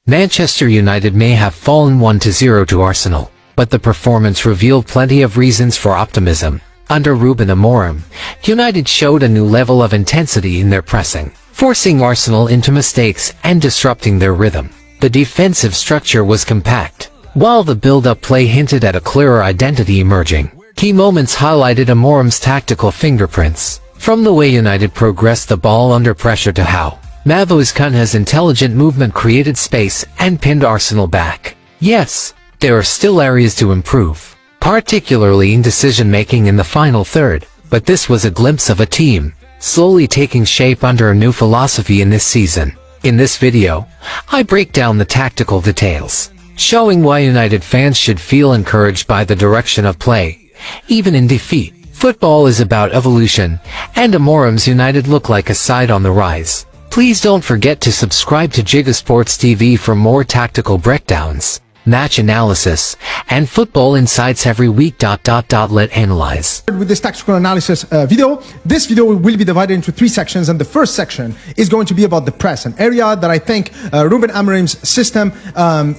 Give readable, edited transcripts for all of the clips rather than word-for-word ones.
Manchester United may have fallen 1-0 to Arsenal, but the performance revealed plenty of reasons for optimism. Under Ruben Amorim, United showed a new level of intensity in their pressing, forcing Arsenal into mistakes and disrupting their rhythm. The defensive structure was compact, while the build-up play hinted at a clearer identity emerging. Key moments highlighted Amorim's tactical fingerprints, from the way United progressed the ball under pressure to how Matheus Cunha's intelligent movement created space and pinned Arsenal back. Yes, there are still areas to improve, particularly in decision-making in the final third, but this was a glimpse of a team slowly taking shape under a new philosophy in this season. In this video, I break down the tactical details, showing why United fans should feel encouraged by the direction of play, even in defeat. Football is about evolution, and Amorim's United look like a side on the rise. Please don't forget to subscribe to Giga Sports TV for more tactical breakdowns, match analysis, and football insights every week. Let's analyze. With this tactical analysis video, this video will be divided into 3 sections, and the first section is going to be about the press, an area that I think Ruben Amorim's system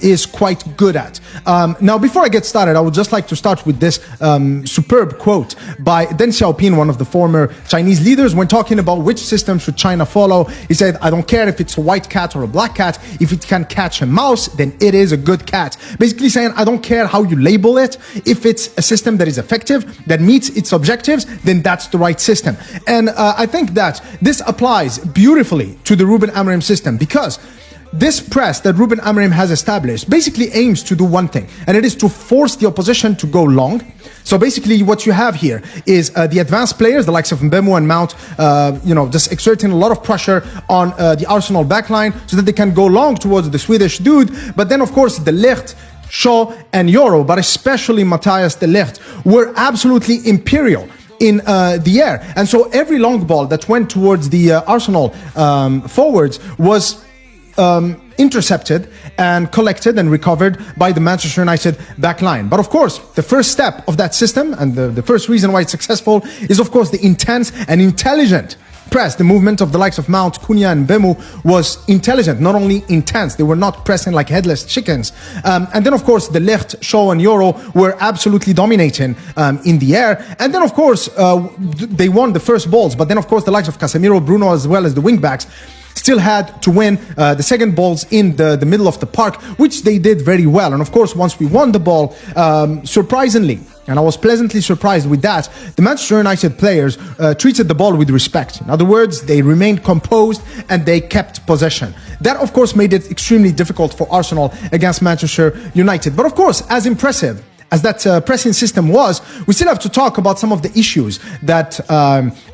is quite good at. Now, before I get started, I would just like to start with this superb quote by Deng Xiaoping, one of the former Chinese leaders, when talking about which system should China follow. He said, "I don't care if it's a white cat or a black cat. If it can catch a mouse, then it is a good cat." Basically saying, I don't care how you label it. If it's a system that is effective, that meets its objectives, then that's the right system. And I think that this applies beautifully to the Ruben Amorim system, because this press that Ruben Amorim has established basically aims to do one thing, and it is to force the opposition to go long. So basically what you have here is the advanced players, the likes of Mbeumo and Mount, just exerting a lot of pressure on the Arsenal backline so that they can go long towards the Swedish dude. But then, of course, De Ligt, Shaw and Euro, but especially Matthias De Ligt, were absolutely imperial in the air. And so every long ball that went towards the Arsenal forwards was intercepted and collected and recovered by the Manchester United back line. But of course, the first step of that system, and the first reason why it's successful, is of course the intense and intelligent press. The movement of the likes of Mount, Cunha and Mbeumo was intelligent, not only intense. They were not pressing like headless chickens. And then of course the Ligt, Shaw and Euro were absolutely dominating in the air. And then of course they won the first balls, but then of course the likes of Casemiro, Bruno, as well as the wingbacks still had to win the second balls in the middle of the park, which they did very well. And of course, once we won the ball, surprisingly, and I was pleasantly surprised with that, the Manchester United players treated the ball with respect. In other words, they remained composed and they kept possession. That, of course, made it extremely difficult for Arsenal against Manchester United. But of course, as impressive as that pressing system was, we still have to talk about some of the issues that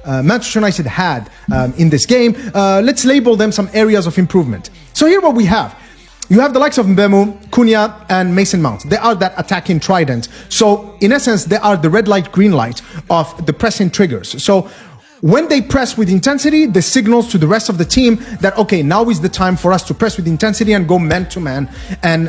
Manchester United had in this game. Let's label them some areas of improvement. So here what we have. You have the likes of Mbeumo, Cunha and Mason Mount. They are that attacking trident. So in essence, they are the red light, green light of the pressing triggers. So when they press with intensity, this signals to the rest of the team that, okay, now is the time for us to press with intensity and go man to man and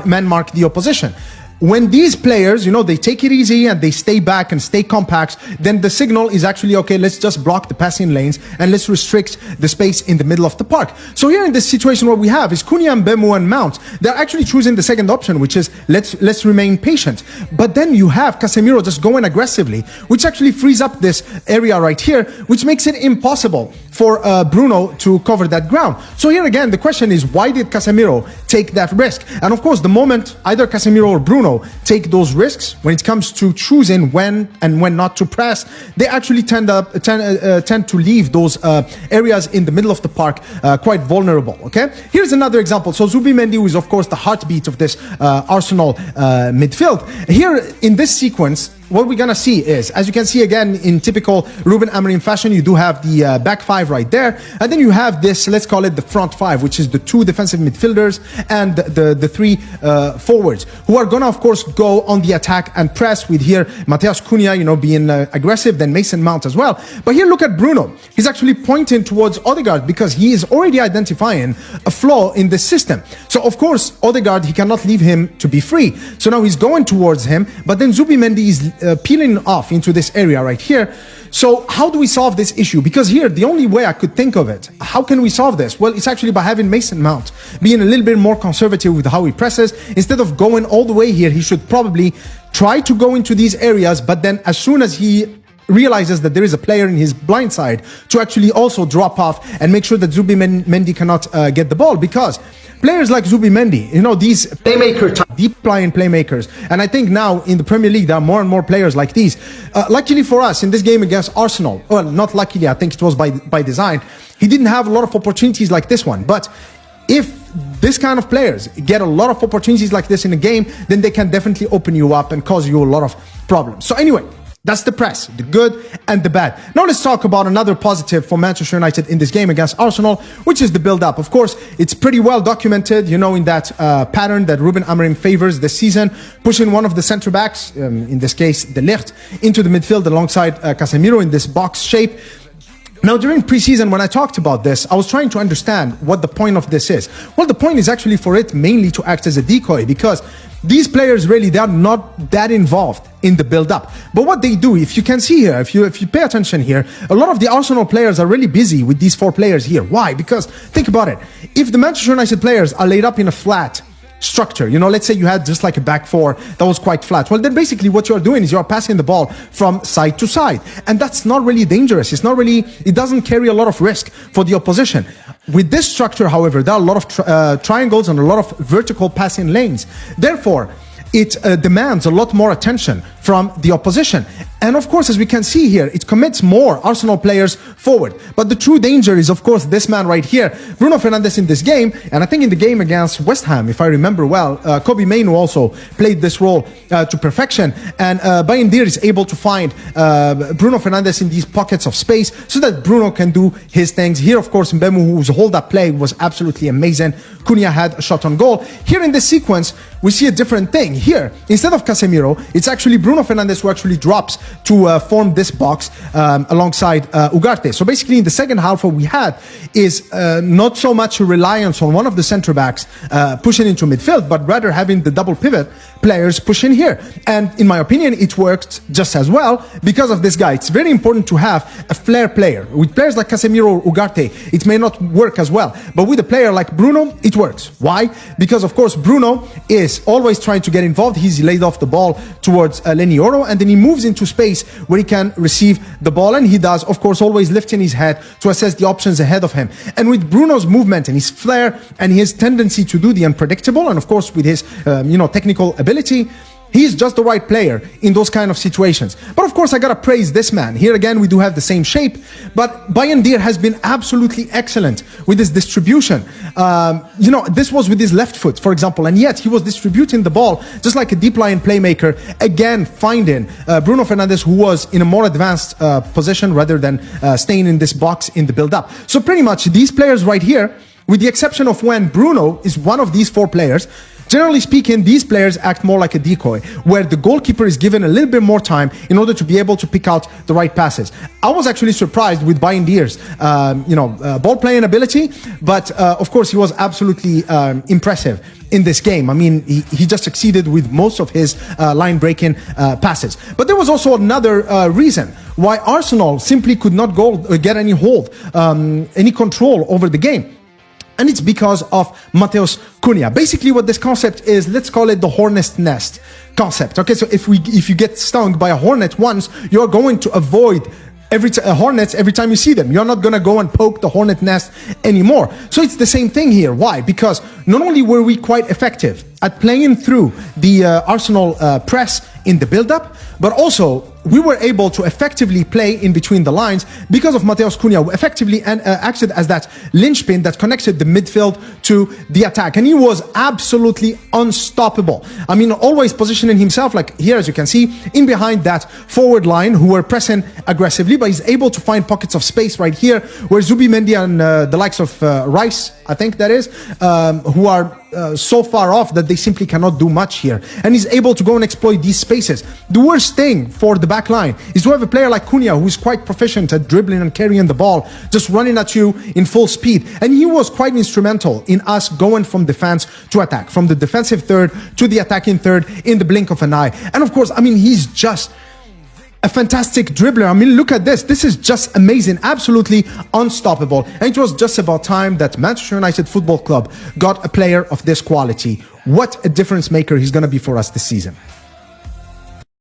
man-mark the opposition. When these players, they take it easy and they stay back and stay compact, then the signal is actually, okay, let's just block the passing lanes and let's restrict the space in the middle of the park. So here in this situation, what we have is Cunha, Mbeumo and Mount. They're actually choosing the second option, which is let's remain patient. But then you have Casemiro just going aggressively, which actually frees up this area right here, which makes it impossible for Bruno to cover that ground. So here again, the question is, why did Casemiro take that risk? And of course, the moment either Casemiro or Bruno take those risks, when it comes to choosing when and when not to press, they actually tend to leave those areas in the middle of the park quite vulnerable. Okay, here's another example. So Zubimendi is of course the heartbeat of this Arsenal midfield. Here in this sequence, what we're gonna see is, as you can see again in typical Ruben Amorim fashion, you do have the back five right there, and then you have this, let's call it the front five, which is the 2 defensive midfielders and the 3 forwards, who are gonna of course go on the attack and press, with here Matheus Cunha being aggressive, then Mason Mount as well. But here look at Bruno. He's actually pointing towards Odegaard because he is already identifying a flaw in the system. So of course Odegaard, he cannot leave him to be free, so now he's going towards him, but then Zubimendi is peeling off into this area right here. So how do we solve this issue? Because here, the only way I could think of it, how can we solve this? Well, it's actually by having Mason Mount being a little bit more conservative with how he presses. Instead of going all the way here, he should probably try to go into these areas, but then as soon as he realizes that there is a player in his blind side, to actually also drop off and make sure that Zubimendi cannot get the ball, because players like Zubimendi, you know, these playmaker type, deep line playmakers, and I think now in the Premier League there are more and more players like these. Luckily for us, in this game against Arsenal, well, not luckily, I think it was by design, he didn't have a lot of opportunities like this one. But if this kind of players get a lot of opportunities like this in a game, then they can definitely open you up and cause you a lot of problems. So anyway, that's the press, the good and the bad. Now let's talk about another positive for Manchester United in this game against Arsenal, which is the build-up. Of course, it's pretty well documented, you know, in that pattern that Ruben Amorim favors this season, pushing one of the centre-backs, in this case, De Ligt, into the midfield alongside Casemiro in this box shape. Now, during preseason, when I talked about this, I was trying to understand what the point of this is. Well, the point is actually for it mainly to act as a decoy, because these players really, they are not that involved in the build-up. But what they do, if you can see here, if you pay attention here, a lot of the Arsenal players are really busy with these four players here. Why? Because, think about it. If the Manchester United players are laid up in a flat structure, you know, let's say you had just like a back four that was quite flat, well, then basically what you're doing is you're passing the ball from side to side, and that's not really dangerous. It's not really, it doesn't carry a lot of risk for the opposition. With this structure, however, there are a lot of triangles and a lot of vertical passing lanes. Therefore, it demands a lot more attention from the opposition. And of course, as we can see here, it commits more Arsenal players forward. But the true danger is, of course, this man right here, Bruno Fernandes in this game. And I think in the game against West Ham, if I remember well, Kobbie Mainoo also played this role to perfection. And Bayern is able to find Bruno Fernandes in these pockets of space so that Bruno can do his things. Here, of course, Mbeumo, whose hold-up play was absolutely amazing. Cunha had a shot on goal. Here in this sequence, we see a different thing. Here, instead of Casemiro, it's actually Bruno Fernandes who actually drops to form this box alongside Ugarte. So basically in the second half, what we had is not so much a reliance on one of the centre backs pushing into midfield, but rather having the double pivot players push in here. And in my opinion, it worked just as well because of this guy. It's very important to have a flair player. With players like Casemiro or Ugarte, it may not work as well. But with a player like Bruno, it works. Why? Because of course, Bruno is always trying to get involved. He's laid off the ball towards Leny Yoro, and then he moves into space where he can receive the ball, and he does, of course, always lifting his head to assess the options ahead of him. And with Bruno's movement and his flair and his tendency to do the unpredictable, and of course with his technical ability, he's just the right player in those kind of situations. But of course, I gotta praise this man. Here again, we do have the same shape, but Bayern has been absolutely excellent with his distribution. This was with his left foot, for example, and yet he was distributing the ball just like a deep line playmaker, again finding Bruno Fernandes, who was in a more advanced position rather than staying in this box in the build-up. So pretty much these players right here, with the exception of when Bruno is one of these four players, generally speaking, these players act more like a decoy, where the goalkeeper is given a little bit more time in order to be able to pick out the right passes. I was actually surprised with Bayern ball playing ability, but of course he was absolutely impressive in this game. I mean, he just succeeded with most of his line-breaking passes. But there was also another reason why Arsenal simply could not get any any control over the game. And it's because of Matheus Cunha. Basically, what this concept is, let's call it the hornet's nest concept. Okay, so if you get stung by a hornet once, you're going to avoid hornets every time you see them. You're not going to go and poke the hornet nest anymore. So it's the same thing here. Why? Because not only were we quite effective at playing through the Arsenal press in the build-up, but also we were able to effectively play in between the lines because of Matheus Cunha, who effectively acted as that linchpin that connected the midfield to the attack. And he was absolutely unstoppable. I mean, always positioning himself, like here, as you can see, in behind that forward line, who were pressing aggressively, but he's able to find pockets of space right here, where Zubimendi and the likes of Rice, I think that is, who are so far off that they simply cannot do much here. And he's able to go and exploit these spaces. The worst thing for the back line is to have a player like Cunha, who is quite proficient at dribbling and carrying the ball, just running at you in full speed. And he was quite instrumental in us going from defense to attack, from the defensive third to the attacking third in the blink of an eye. And of course, I mean, he's just a fantastic dribbler. I mean, look at this. This is just amazing, absolutely unstoppable. And it was just about time that Manchester United Football Club got a player of this quality. What a difference maker he's going to be for us this season.